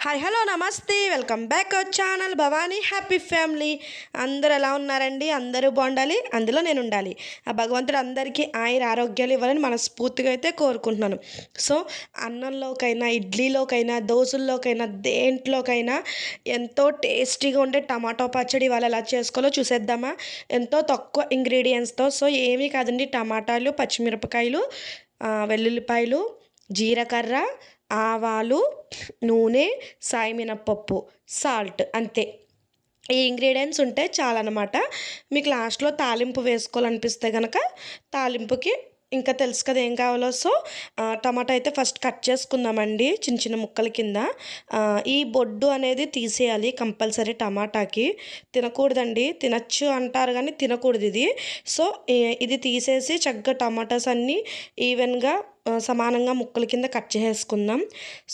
Hi hello నమస్తే welcome back our channel Bhavani happy family. అందరూ ఎలా ఉన్నారండి? అందరూ బాగుండాలి, అందులో నేను ఉండాలి. ఆ భగవంతుడు అందరికీ ఆయుర ఆరోగ్యాలు ఇవ్వాలని మనస్ఫూర్తిగా అయితే కోరుకుంటున్నాను. సో అన్నంలోకైనా, ఇడ్లీలోకైనా, దోశల్లోకైనా, దేంట్లోకైనా ఎంతో టేస్టీగా ఉండే టమాటో పచ్చడి ఇవాళ ఎలా చేసుకోవాలో చూసేద్దామా? ఎంతో తక్కువ ఇంగ్రీడియంట్స్తో. సో ఏమీ కాదండి, టమాటాలు, పచ్చిమిరపకాయలు, వెల్లుల్లిపాయలు, జీలకర్ర, ఆవాలు, నూనె, సాయి మినపప్పు, సాల్ట్ అంతే. ఈ ఇంగ్రీడియంట్స్ ఉంటే చాలన్నమాట. మీకు లాస్ట్‌లో తాలింపు వేసుకోవాలనిపిస్తే గనక తాలింపుకి ఇంకా తెలుసు కదా ఏం కావాలో. సో టమాటా అయితే ఫస్ట్ కట్ చేసుకుందామండి చిన్న చిన్న ముక్కల కింద. ఈ బొడ్డు అనేది తీసేయాలి కంపల్సరీ. టమాటాకి తినకూడదండి, తినచ్చు అంటారు కానీ తినకూడదు ఇది. సో ఇది తీసేసి చక్కగా టమాటాస్ అన్నీ ఈవెన్గా సమానంగా ముక్కల కింద కట్ చేసేసుకుందాం.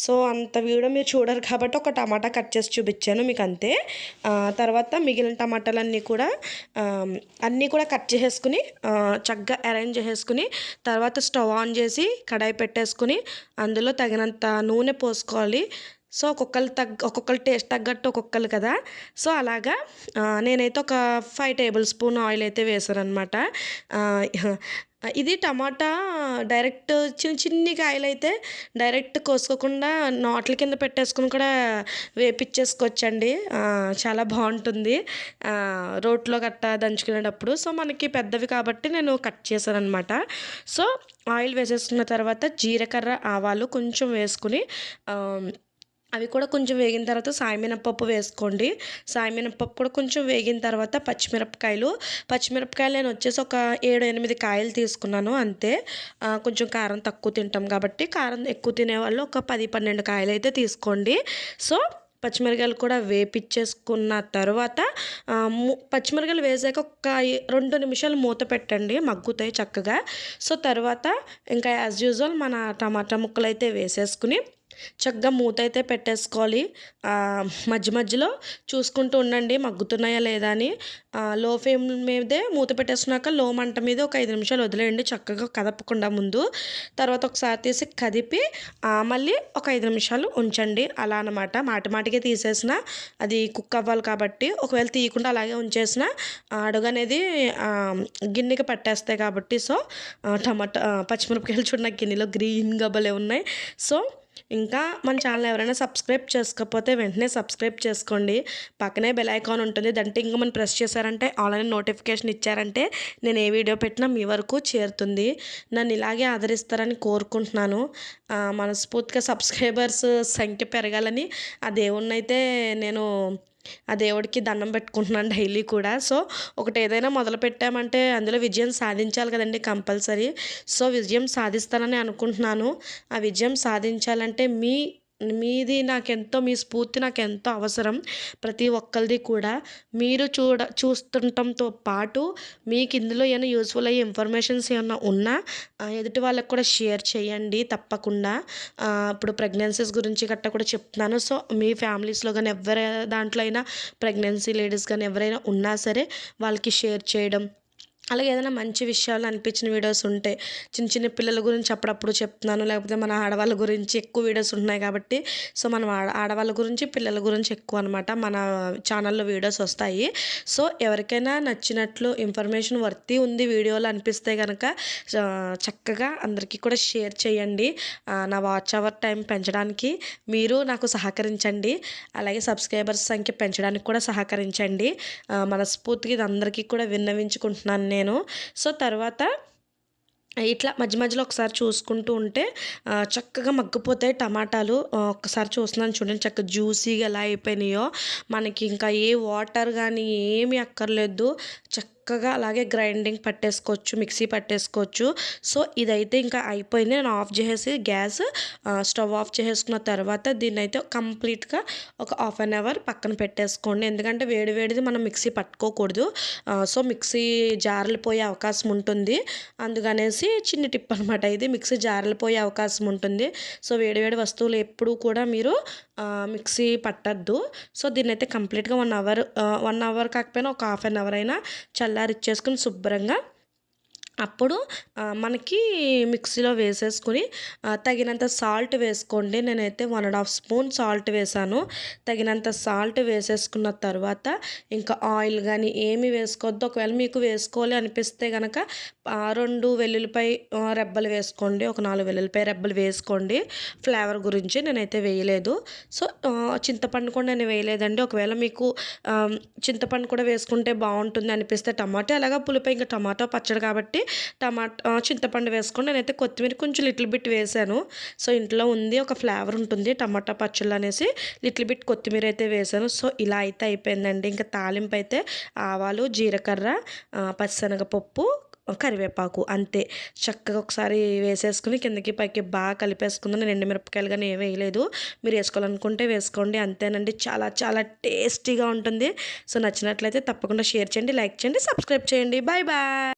సో అంత వీడియో మీరు చూడరు కాబట్టి ఒక టమాటా కట్ చేసి చూపించాను మీకు అంతే. తర్వాత మిగిలిన టమాటాలన్నీ కూడా అన్నీ కూడా కట్ చేసేసుకుని చక్కగా అరేంజ్ చేసేసుకుని తర్వాత స్టవ్ ఆన్ చేసి కడాయి పెట్టేసుకుని అందులో తగినంత నూనె పోసుకోవాలి. సో ఒక్కొక్కరి టేస్ట్ తగ్గట్టు ఒక్కొక్కరు కదా. సో అలాగా నేనైతే ఒక 5 టేబుల్ స్పూన్ ఆయిల్ అయితే వేసాను అనమాట. ఇది టమాటా డైరెక్ట్ చిన్ని కాయలైతే డైరెక్ట్ కోసుకోకుండా నాట్ల కింద పెట్టేసుకుని కూడా వేపించేసుకోవచ్చండి. చాలా బాగుంటుంది రోట్లో గట్ట దంచుకునేటప్పుడు. సో మనకి పెద్దవి కాబట్టి నేను కట్ చేశాను అనమాట. సో ఆయిల్ వేసేసుకున్న తర్వాత జీలకర్ర, ఆవాలు కొంచెం వేసుకుని అవి కూడా కొంచెం వేగిన తర్వాత సాయి మినపప్పు వేసుకోండి. సాయి మినపప్పు కూడా కొంచెం వేగిన తర్వాత పచ్చిమిరపకాయలు నేను వచ్చేసి ఒక 7-8 కాయలు తీసుకున్నాను అంతే. కొంచెం కారం తక్కువ తింటాం కాబట్టి కారం ఎక్కువ తినేవాళ్ళు ఒక 10-12 కాయలు అయితే తీసుకోండి. సో పచ్చిమిరకాయలు కూడా వేపించేసుకున్న తర్వాత పచ్చిమిరకాయలు వేసాక ఒక 2 నిమిషాలు మూత పెట్టండి, మగ్గుతాయి చక్కగా. సో తర్వాత ఇంకా యాజ్ యూజువల్ మన టమాటా ముక్కలు అయితే వేసేసుకుని చక్కగా మూత అయితే పెట్టేసుకోవాలి. మధ్య మధ్యలో చూసుకుంటూ ఉండండి మగ్గుతున్నాయా లేదా అని. లో ఫ్లేమ్ మీదే మూత పెట్టేసుకున్నాక లో మంట మీద ఒక 5 నిమిషాలు వదిలేయండి చక్కగా కదపకుండా ముందు. తర్వాత ఒకసారి తీసి కదిపి మళ్ళీ ఒక 5 నిమిషాలు ఉంచండి. అలా అనమాట. మాటిమాటికి తీసేసిన అది కుక్ అవ్వాలి కాబట్టి. ఒకవేళ తీయకుండా అలాగే ఉంచేసిన అడుగు అనేది గిన్నెకి పట్టేస్తాయి కాబట్టి. సో టమాటా పచ్చిమిరపకాయలు చూడండి గిన్నెలో గ్రీన్గా భలే ఉన్నాయి. సో ఇంకా మన ఛానల్ ఎవరైనా సబ్స్క్రైబ్ చేసుకోకపోతే వెంటనే సబ్స్క్రైబ్ చేసుకోండి. పక్కనే బెల్ ఐకాన్ ఉంటుంది, దాంట్లో ఇంకా మనం ప్రెస్ చేశారంటే ఆన్లైన్ నోటిఫికేషన్ ఇచ్చారంటే నేను ఏ వీడియో పెట్టినా మీ వరకు చేరుతుంది. నన్ను ఇలాగే ఆదరిస్తారని కోరుకుంటున్నాను. మనస్ఫూర్తిగా సబ్స్క్రైబర్స్ సంఖ్య పెరగాలని ఆ దేవుణ్ణైతే నేను ఆ దేవుడికి దండం పెట్టుకుంటున్నాను డైలీ కూడా. సో ఒకటి ఏదైనా మొదలు పెట్టామంటే అందులో విజయం సాధించాలి కదండి కంపల్సరీ. సో విజయం సాధిస్తానని అనుకుంటున్నాను. ఆ విజయం సాధించాలంటే మీది నాకెంతో, మీ స్ఫూర్తి నాకెంతో అవసరం ప్రతి ఒక్కరిది కూడా. మీరు చూస్తుండటంతో పాటు మీకు ఇందులో ఏమైనా యూస్ఫుల్ అయ్యే ఇన్ఫర్మేషన్స్ ఏమైనా ఉన్నా ఎదుటి వాళ్ళకి కూడా షేర్ చేయండి తప్పకుండా. ఇప్పుడు ప్రెగ్నెన్సీస్ గురించి గట్టా కూడా చెప్తున్నాను. సో మీ ఫ్యామిలీస్లో కానీ ఎవరి దాంట్లో అయినా ప్రెగ్నెన్సీ లేడీస్ కానీ ఎవరైనా ఉన్నా సరే వాళ్ళకి షేర్ చేయడం. అలాగే ఏదైనా మంచి విషయాలు అనిపించిన వీడియోస్ ఉంటే చిన్న చిన్న పిల్లల గురించి అప్పుడప్పుడు చెప్తున్నాను, లేకపోతే మన ఆడవాళ్ళ గురించి ఎక్కువ వీడియోస్ ఉంటున్నాయి కాబట్టి. సో మనం ఆడవాళ్ళ గురించి, పిల్లల గురించి ఎక్కువ అనమాట మన ఛానల్లో వీడియోస్ వస్తాయి. సో ఎవరికైనా నచ్చినట్లు ఇన్ఫర్మేషన్ వర్తి ఉంది వీడియోలో అనిపిస్తే కనుక చక్కగా అందరికీ కూడా షేర్ చేయండి. నా వాచ్ అవర్ టైం పెంచడానికి మీరు నాకు సహకరించండి. అలాగే సబ్స్క్రైబర్స్ సంఖ్య పెంచడానికి కూడా సహకరించండి. మనస్ఫూర్తిగా ఇది అందరికీ కూడా విన్నవించుకుంటున్నాను నేను. సో తర్వాత ఇట్లా మధ్య మధ్యలో ఒకసారి చూసుకుంటూ ఉంటే చక్కగా మగ్గిపోతాయి టమాటాలు. ఒక్కసారి చూస్తున్నాను చూడండి చక్కగా జ్యూసీగా ఎలా అయిపోయినాయో. మనకి ఇంకా ఏ వాటర్ కానీ ఏమీ అక్కర్లేదు. చక్కగా అలాగే గ్రైండింగ్ పట్టేసుకోవచ్చు, మిక్సీ పట్టేసుకోవచ్చు. సో ఇదైతే ఇంకా అయిపోయింది. నేను ఆఫ్ చేసేసి గ్యాస్ స్టవ్ ఆఫ్ చేసేసుకున్న తర్వాత దీన్ని అయితే కంప్లీట్గా ఒక హాఫ్ అన్ అవర్ పక్కన పెట్టేసుకోండి. ఎందుకంటే వేడివేడిది మనం మిక్సీ పట్టుకోకూడదు. సో మిక్సీ జారిపోయే అవకాశం ఉంటుంది. అందుకనేసి చిన్న టిప్ అనమాట ఇది. మిక్సీ జారిపోయే అవకాశం ఉంటుంది. సో వేడివేడి వస్తువులు ఎప్పుడూ కూడా మీరు మిక్సీ పట్టద్దు. సో దీన్నైతే కంప్లీట్గా 1 అవర్ కాకపోయినా ఒక హాఫ్ అన్ అవర్ అయినా చల్లారిచ్చేసుకుని శుభ్రంగా అప్పుడు మనకి మిక్సీలో వేసేసుకుని తగినంత సాల్ట్ వేసుకోండి. నేనైతే 1½ స్పూన్ సాల్ట్ వేసాను. తగినంత సాల్ట్ వేసేసుకున్న తర్వాత ఇంకా ఆయిల్ కానీ ఏమి వేసుకోవద్దు. ఒకవేళ మీకు వేసుకోవాలి అనిపిస్తే కనుక 2 వెల్లుల్లిపాయ రెబ్బలు వేసుకోండి. ఒక 4 వెల్లుల్లిపాయ రెబ్బలు వేసుకోండి ఫ్లేవర్ గురించి. నేనైతే వేయలేదు. సో చింతపండు కూడా నేను వేయలేదండి. ఒకవేళ మీకు చింతపండు కూడా వేసుకుంటే బాగుంటుంది అనిపిస్తే టమాటా, అలాగా పులిపై ఇంకా టమాటా పచ్చడి కాబట్టి చింతపండు వేసుకోండి. నేనైతే కొత్తిమీర కొంచెం లిటిల్ బిట్ వేసాను. సో ఇంట్లో ఉంది, ఒక ఫ్లేవర్ ఉంటుంది టమాటా పచ్చళ్ళు అనేసి లిటిల్ బిట్ కొత్తిమీర అయితే వేసాను. సో ఇలా అయితే అయిపోయిందండి. ఇంకా తాలింపు అయితే ఆవాలు, జీలకర్ర, పచ్చిశనగపప్పు, కరివేపాకు అంతే. చక్కగా ఒకసారి వేసేసుకుని కిందకి పైకి బాగా కలిపేసుకుందాం. నేను ఎండుమిరపకాయలు కానీ ఏమి వేయలేదు. మీరు వేసుకోవాలనుకుంటే వేసుకోండి. అంతేనండి, చాలా చాలా టేస్టీగా ఉంటుంది. సో నచ్చినట్లయితే తప్పకుండా షేర్ చేయండి, లైక్ చేయండి, సబ్స్క్రైబ్ చేయండి. Bye bye.